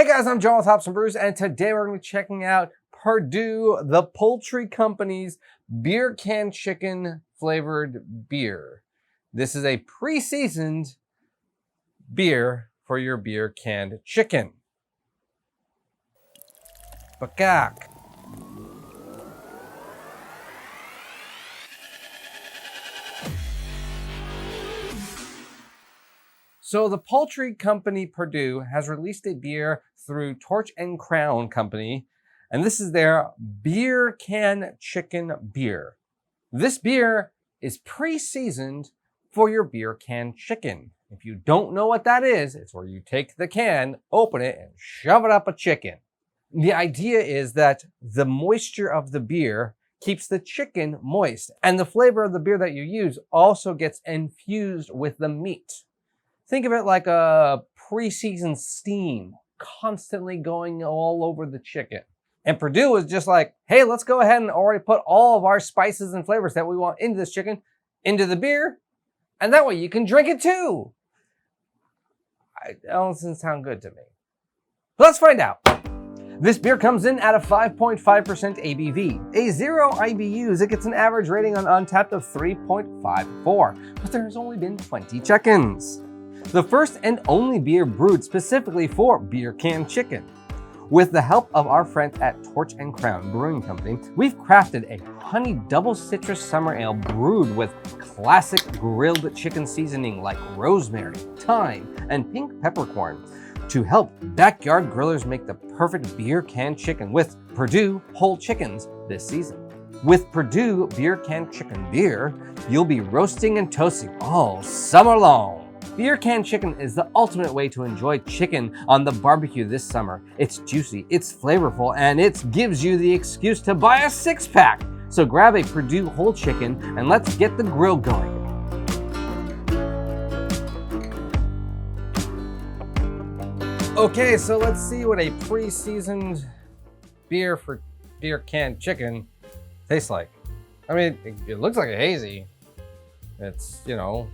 Hey guys, I'm John with Hops and Brews, and today we're going to be checking out Perdue, the poultry company's beer can chicken flavored beer. This is a pre-seasoned beer for your beer canned chicken. Bakak. So the poultry company Perdue has released a beer through Torch and Crown Company, and this is their Beer Can Chicken beer. This beer is pre-seasoned for your beer can chicken. If you don't know what that is, it's where you take the can, open it, and shove it up a chicken. The idea is that the moisture of the beer keeps the chicken moist, and the flavor of the beer that you use also gets infused with the meat. Think of it like a pre-seasoned steam constantly going all over the chicken. And Perdue was just like, hey, let's go ahead and already put all of our spices and flavors that we want into this chicken, into the beer, and that way you can drink it too. It doesn't sound good to me. But let's find out. This beer comes in at a 5.5% ABV. A 0 IBUs, it gets an average rating on Untappd of 3.54, but there's only been 20 check-ins. The first and only beer brewed specifically for beer can chicken. With the help of our friends at Torch and Crown Brewing Company, we've crafted a honey double citrus summer ale brewed with classic grilled chicken seasoning like rosemary, thyme, and pink peppercorn to help backyard grillers make the perfect beer can chicken with Perdue whole chickens this season. With Perdue Beer Can Chicken beer, you'll be roasting and toasting all summer long. Beer can chicken is the ultimate way to enjoy chicken on the barbecue this summer. It's juicy, it's flavorful, and it gives you the excuse to buy a six-pack. So grab a Perdue whole chicken and let's get the grill going. Okay, so let's see what a pre-seasoned beer for beer can chicken tastes like. I mean, it looks like a hazy. It's, yellow.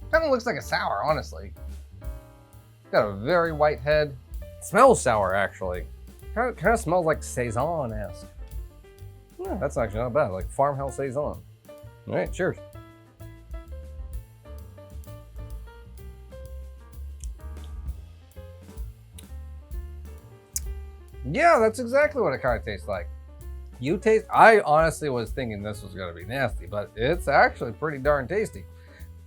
Kind of looks like a sour, honestly. Got a very white head. It smells sour, actually. Kind of smells like Saison-esque. Yeah, that's actually not bad, like farmhouse Saison. All right, cheers. Yeah, that's exactly what it kind of tastes like. I honestly was thinking this was gonna be nasty, but it's actually pretty darn tasty.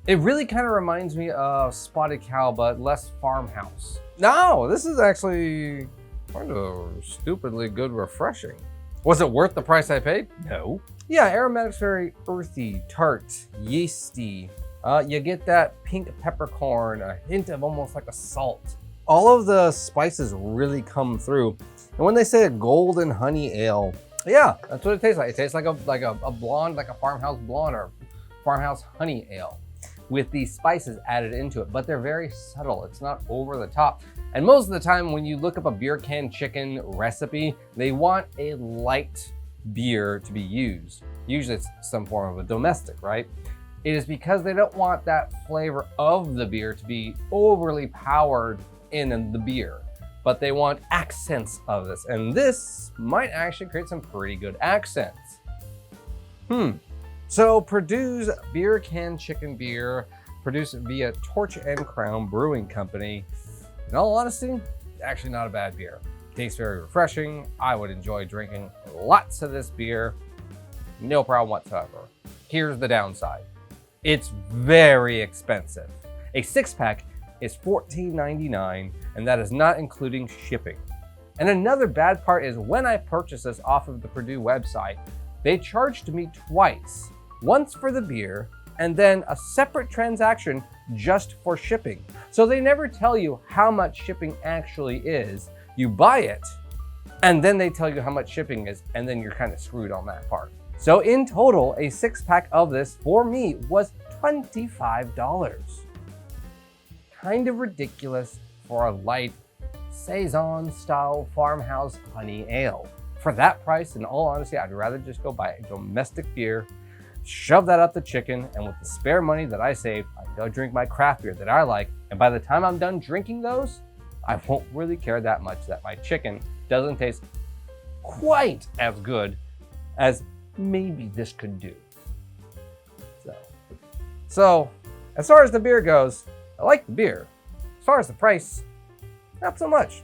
It really kind of reminds me of Spotted Cow, but less farmhouse. No, this is actually kind of stupidly good refreshing. Was it worth the price I paid? No. Yeah, aromatic's very earthy, tart, yeasty. You get that pink peppercorn, a hint of almost like a salt. All of the spices really come through. And when they say a golden honey ale, yeah, that's what it tastes like. It tastes like a blonde, like a farmhouse blonde or farmhouse honey ale with these spices added into it, but they're very subtle. It's not over the top. And most of the time when you look up a beer can chicken recipe, they want a light beer to be used. Usually it's some form of a domestic, right? It is because they don't want that flavor of the beer to be overly powered in the beer, but they want accents of this. And this might actually create some pretty good accents. So Perdue's Beer Can Chicken beer, produced via Torch and Crown Brewing Company. In all honesty, actually not a bad beer. Tastes very refreshing. I would enjoy drinking lots of this beer. No problem whatsoever. Here's the downside. It's very expensive. A six-pack is $14.99, and that is not including shipping. And another bad part is when I purchased this off of the Perdue website, they charged me twice. Once for the beer, and then a separate transaction just for shipping. So they never tell you how much shipping actually is. You buy it, and then they tell you how much shipping is, and then you're kind of screwed on that part. So in total, a six-pack of this for me was $25. Kind of ridiculous for a light Saison-style farmhouse honey ale. For that price, in all honesty, I'd rather just go buy a domestic beer, shove that up the chicken, and with the spare money that I saved, I'd go drink my craft beer that I like And by the time I'm done drinking those, I won't really care that much that my chicken doesn't taste quite as good as maybe this could do. So as far as the beer goes, I like the beer. As far as the price, not so much.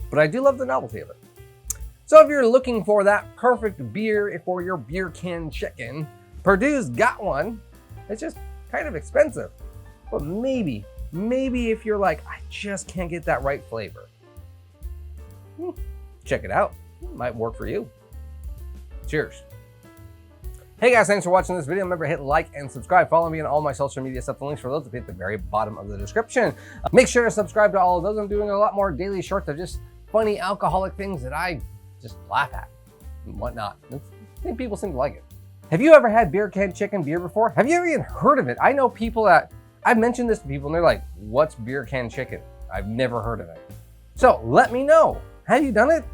But I do love the novelty of it. So if you're looking for that perfect beer for your beer can chicken, Perdue's got one. It's just kind of expensive. But maybe if you're like, I just can't get that right flavor, check it out. It might work for you. Cheers. Hey guys, thanks for watching this video. Remember, hit like and subscribe. Follow me on all my social media stuff. The links for those will be at the very bottom of the description. Make sure to subscribe to all of those. I'm doing a lot more daily shorts of just funny alcoholic things that I just laugh at and whatnot. I think people seem to like it. Have you ever had beer can chicken beer before? Have you ever even heard of it? I know people that, I've mentioned this to people and they're like, what's beer can chicken? I've never heard of it. So let me know. Have you done it?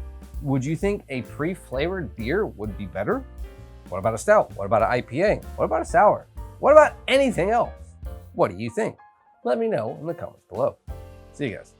Would you think a pre-flavored beer would be better? What about a stout? What about an IPA? What about a sour? What about anything else? What do you think? Let me know in the comments below. See you guys.